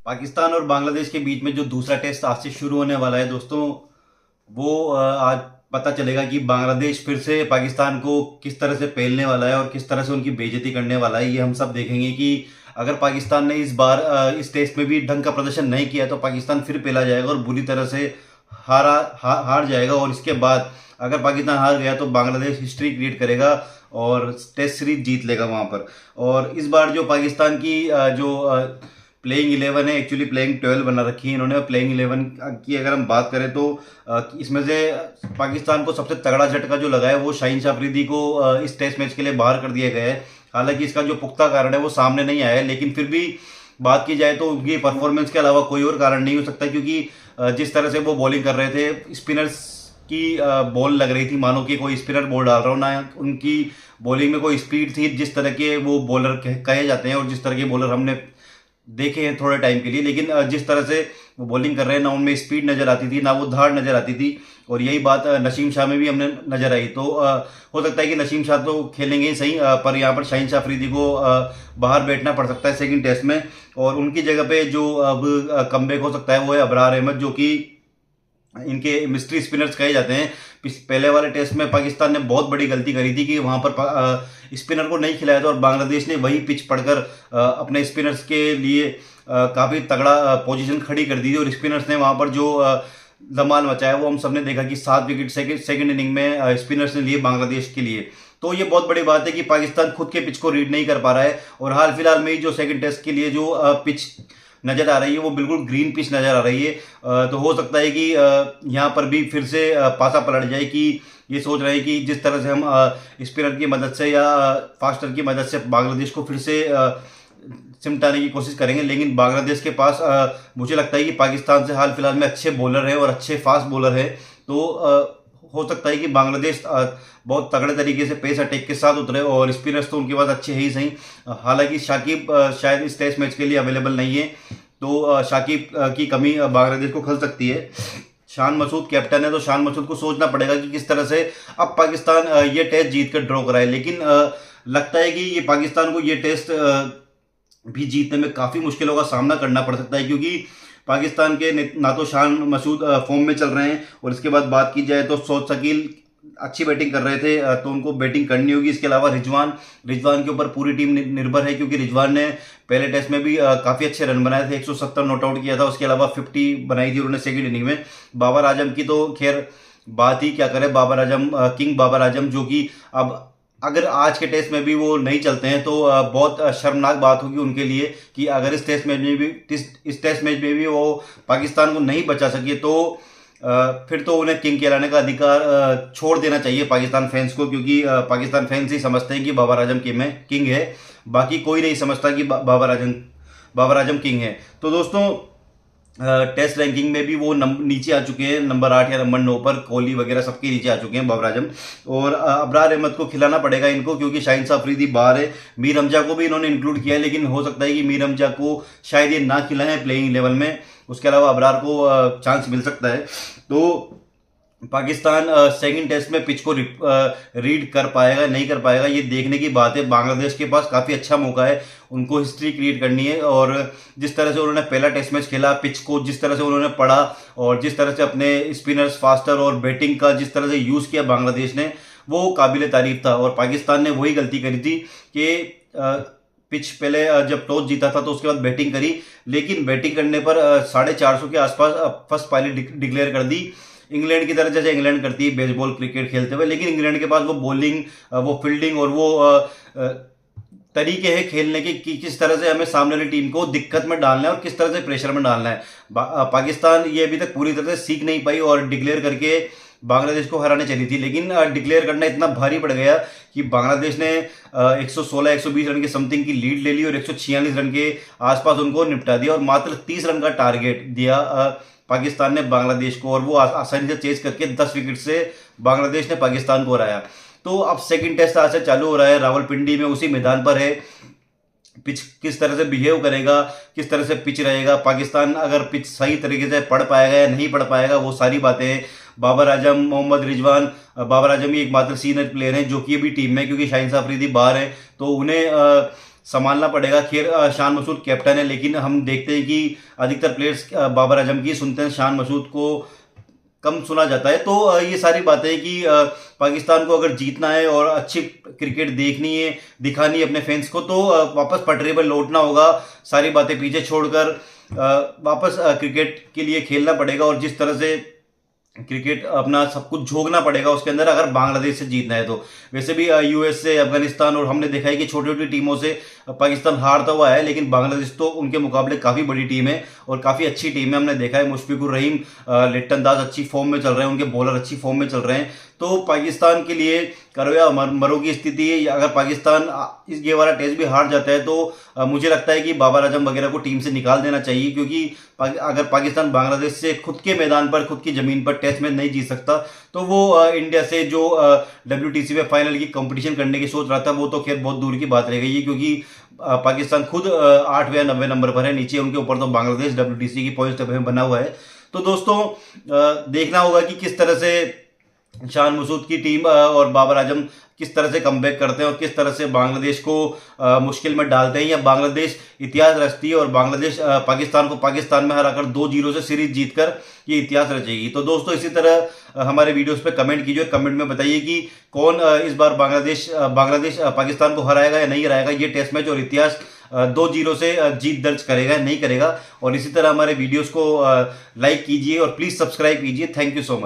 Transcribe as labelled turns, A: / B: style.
A: पाकिस्तान और बांग्लादेश के बीच में जो दूसरा टेस्ट आज से शुरू होने वाला है दोस्तों, वो आज पता चलेगा कि बांग्लादेश फिर से पाकिस्तान को किस तरह से पेलने वाला है और किस तरह से उनकी बेइज्जती करने वाला है। ये हम सब देखेंगे कि अगर पाकिस्तान ने इस बार इस टेस्ट में भी ढंग का प्रदर्शन नहीं किया तो पाकिस्तान फिर पेला जाएगा और बुरी तरह से हार जाएगा। और इसके बाद अगर पाकिस्तान हार गया तो बांग्लादेश हिस्ट्री क्रिएट करेगा और टेस्ट सीरीज जीत लेगा वहाँ पर। और इस बार जो पाकिस्तान की जो प्लेइंग 11 है, एक्चुअली प्लेइंग 12 बना रखी है इन्होंने। प्लेइंग 11 की अगर हम बात करें तो इसमें से पाकिस्तान को सबसे तगड़ा झटका जो लगा है वो शाहीन शाह अफरीदी को इस टेस्ट मैच के लिए बाहर कर दिया गया है। हालांकि इसका जो पुख्ता कारण है वो सामने नहीं आया है, लेकिन फिर भी बात की जाए तो उनकी परफॉर्मेंस के अलावा कोई और कारण नहीं हो सकता, क्योंकि जिस तरह से वो बॉलिंग कर रहे थे, स्पिनर्स की बॉल लग रही थी मानो कि कोई स्पिनर बॉल डाल रहा हो ना। उनकी बॉलिंग में कोई स्पीड थी, जिस तरह के वो बॉलर कहे जाते हैं और जिस तरह के बॉलर हमने देखे हैं थोड़े टाइम के लिए। लेकिन जिस तरह से वो बॉलिंग कर रहे हैं ना, उनमें स्पीड नजर आती थी ना वो धार नजर आती थी। और यही बात नसीम शाह में भी हमने नजर आई। तो हो सकता है कि नसीम शाह तो खेलेंगे ही सही, पर यहाँ पर शाहीन शाह अफरीदी को बाहर बैठना पड़ सकता है सेकंड टेस्ट में। और उनकी जगह पे जो अब कमबैक हो सकता है वो है अबरार अहमद, जो कि इनके मिस्ट्री स्पिनर्स कहे जाते हैं। पहले वाले टेस्ट में पाकिस्तान ने बहुत बड़ी गलती करी थी कि वहां पर स्पिनर को नहीं खिलाया था और बांग्लादेश ने वही पिच पढ़कर अपने स्पिनर्स के लिए काफी तगड़ा पोजीशन खड़ी कर दी थी। और स्पिनर्स ने वहां पर जो धमाल मचाया वो हम सबने देखा कि 7 विकेट सेकंड इनिंग में स्पिनर्स ने लिए बांग्लादेश के लिए। तो ये बहुत बड़ी बात है कि पाकिस्तान खुद के पिच को रीड नहीं कर पा रहा है। और हाल फिलहाल में ही जो सेकंड टेस्ट के लिए जो पिच नजर आ रही है वो बिल्कुल ग्रीन पिच नजर आ रही है। तो हो सकता है कि यहाँ पर भी फिर से पासा पलट जाए कि ये सोच रहे हैं कि जिस तरह से हम स्पिनर की मदद से या फास्टर की मदद से बांग्लादेश को फिर से सिमटाने की कोशिश करेंगे। लेकिन बांग्लादेश के पास मुझे लगता है कि पाकिस्तान से हाल फिलहाल में अच्छे बॉलर हैं और अच्छे फास्ट बॉलर हैं। तो हो सकता है कि बांग्लादेश बहुत तगड़े तरीके से पेस अटैक के साथ उतरे और स्पिनर्स तो उनके पास अच्छे ही सही। हालांकि शाकिब शायद इस टेस्ट मैच के लिए अवेलेबल नहीं है, तो शाकिब की कमी बांग्लादेश को खल सकती है। शान मसूद कैप्टन है, तो शान मसूद को सोचना पड़ेगा कि किस तरह से अब पाकिस्तान ये टेस्ट जीत कर ड्रॉ कराए। लेकिन लगता है कि ये पाकिस्तान को ये टेस्ट भी जीतने में काफ़ी मुश्किलों का सामना करना पड़ सकता है, क्योंकि पाकिस्तान के ना तो शान मसूद फॉर्म में चल रहे हैं और इसके बाद बात की जाए तो सौद शकील अच्छी बैटिंग कर रहे थे, तो उनको बैटिंग करनी होगी। इसके अलावा रिजवान के ऊपर पूरी टीम निर्भर है, क्योंकि रिजवान ने पहले टेस्ट में भी काफ़ी अच्छे रन बनाए थे, 170 नॉट आउट किया था। उसके अलावा 50 बनाई थी उन्होंने सेकंड इनिंग में। बाबर आजम की तो खैर बात ही क्या करें, बाबर आजम किंग बाबर आजम, जो कि अब अगर आज के टेस्ट में भी वो नहीं चलते हैं तो बहुत शर्मनाक बात होगी उनके लिए कि अगर इस टेस्ट मैच में भी वो पाकिस्तान को नहीं बचा सके तो फिर तो उन्हें किंग कहलाने का अधिकार छोड़ देना चाहिए पाकिस्तान फैंस को, क्योंकि पाकिस्तान फैंस ही समझते हैं कि बाबर आजम किंग है। बाकी कोई नहीं समझता कि बाबर आजम किंग है। तो दोस्तों टेस्ट रैंकिंग में भी वो नीचे आ चुके हैं, नंबर 8 या नंबर 9 पर। कोहली वगैरह सबके नीचे आ चुके हैं बाबर आजम। और अबरार अहमद को खिलाना पड़ेगा इनको, क्योंकि शाहीन शाह अफरीदी बाहर है। मीर हमजा को भी इन्होंने इंक्लूड किया है, लेकिन हो सकता है कि मीर हमजा को शायद ये ना खिलाएं प्लेइंग लेवल में। उसके अलावा अबरार को चांस मिल सकता है। तो पाकिस्तान सेकंड टेस्ट में पिच को रीड कर पाएगा नहीं कर पाएगा, ये देखने की बात है। बांग्लादेश के पास काफ़ी अच्छा मौका है, उनको हिस्ट्री क्रिएट करनी है। और जिस तरह से उन्होंने पहला टेस्ट मैच खेला, पिच को जिस तरह से उन्होंने पढ़ा और जिस तरह से अपने स्पिनर्स फास्टर और बैटिंग का जिस तरह से यूज़ किया बांग्लादेश ने, वो काबिल तारीफ था। और पाकिस्तान ने वही गलती करी थी कि पिच पहले जब टॉस जीता था तो उसके बाद बैटिंग करी, लेकिन बैटिंग करने पर 450 के आसपास फर्स्ट पारी डिक्लेयर कर दी, इंग्लैंड की तरह जैसे इंग्लैंड करती है बेसबॉल क्रिकेट खेलते हुए। लेकिन इंग्लैंड के पास वो बॉलिंग, वो फील्डिंग और वो तरीके हैं खेलने के कि किस तरह से हमें सामने वाली टीम को दिक्कत में डालना है और किस तरह से प्रेशर में डालना है। पाकिस्तान ये अभी तक पूरी तरह से सीख नहीं पाई और डिक्लेयर करके बांग्लादेश को हराने चली थी। लेकिन डिक्लेयर करना इतना भारी पड़ गया कि बांग्लादेश ने 116-120 रन के समथिंग की लीड ले ली और 146 रन के आसपास उनको निपटा दिया और मात्र 30 रन का टारगेट दिया पाकिस्तान ने बांग्लादेश को, और वो आसानी से चेज करके 10 विकेट से बांग्लादेश ने पाकिस्तान को हराया। तो अब सेकंड टेस्ट आज से चालू हो रहा है, रावलपिंडी में उसी मैदान पर है। पिच किस तरह से बिहेव करेगा, किस तरह से पिच रहेगा, पाकिस्तान अगर पिच सही तरीके से पढ़ पाएगा या नहीं पढ़ पाएगा, वो सारी बातें हैं। बाबर आजम, मोहम्मद रिजवान, बाबर आजम ही एकमात्र सीनियर प्लेयर हैं जो कि अभी टीम में, क्योंकि शाहीन शाह अफरीदी बाहर है, तो उन्हें संभालना पड़ेगा। खैर शान मसूद कैप्टन है, लेकिन हम देखते हैं कि अधिकतर प्लेयर्स बाबर आजम की सुनते हैं, शान मसूद को कम सुना जाता है। तो ये सारी बातें हैं कि पाकिस्तान को अगर जीतना है और अच्छी क्रिकेट देखनी है, दिखानी है अपने फैंस को, तो वापस पटरी पर लौटना होगा, सारी बातें पीछे छोड़कर वापस क्रिकेट के लिए खेलना पड़ेगा और जिस तरह से क्रिकेट अपना सब कुछ झोंकना पड़ेगा उसके अंदर, अगर बांग्लादेश से जीतना है तो। वैसे भी यूएस से, अफगानिस्तान, और हमने देखा है कि छोटी छोटी टीमों से पाकिस्तान हारता हुआ है, लेकिन बांग्लादेश तो उनके मुकाबले काफ़ी बड़ी टीम है और काफ़ी अच्छी टीम है। हमने देखा है मुशफिकुर रहीम, लिट्टन दास अच्छी फॉर्म में चल रहे हैं, उनके बॉलर अच्छी फॉर्म में चल रहे हैं। तो पाकिस्तान के लिए करो या मरो की स्थिति है। अगर पाकिस्तान ये वाला टेस्ट भी हार जाता है तो मुझे लगता है कि बाबर आजम वगैरह को टीम से निकाल देना चाहिए, क्योंकि अगर पाकिस्तान बांग्लादेश से खुद के मैदान पर, खुद की जमीन पर टेस्ट मैच नहीं जीत सकता, तो वो इंडिया से जो WTC में फाइनल की कंपटीशन करने की सोच रहा था, वो तो खैर बहुत दूर की बात रह गई है, क्योंकि पाकिस्तान खुद 8वें या 90वें नंबर पर है, नीचे उनके ऊपर तो बांग्लादेश WTC की पॉइंट टेबल में बना हुआ है। तो दोस्तों देखना होगा कि किस तरह से शान मसूद की टीम और बाबर आजम किस तरह से कमबैक करते हैं और किस तरह से बांग्लादेश को मुश्किल में डालते हैं, या बांग्लादेश इतिहास रचती है और बांग्लादेश पाकिस्तान को पाकिस्तान में हराकर 2-0 से सीरीज जीतकर ये इतिहास रचेगी। तो दोस्तों इसी तरह हमारे वीडियोस पे कमेंट कीजिए और कमेंट में बताइए कि कौन इस बार बांग्लादेश पाकिस्तान को हराएगा या नहीं हराएगा, ये टेस्ट मैच और इतिहास 2-0 से जीत दर्ज करेगा या नहीं करेगा। और इसी तरह हमारे वीडियोस को लाइक कीजिए और प्लीज़ सब्सक्राइब कीजिए। Thank you so much.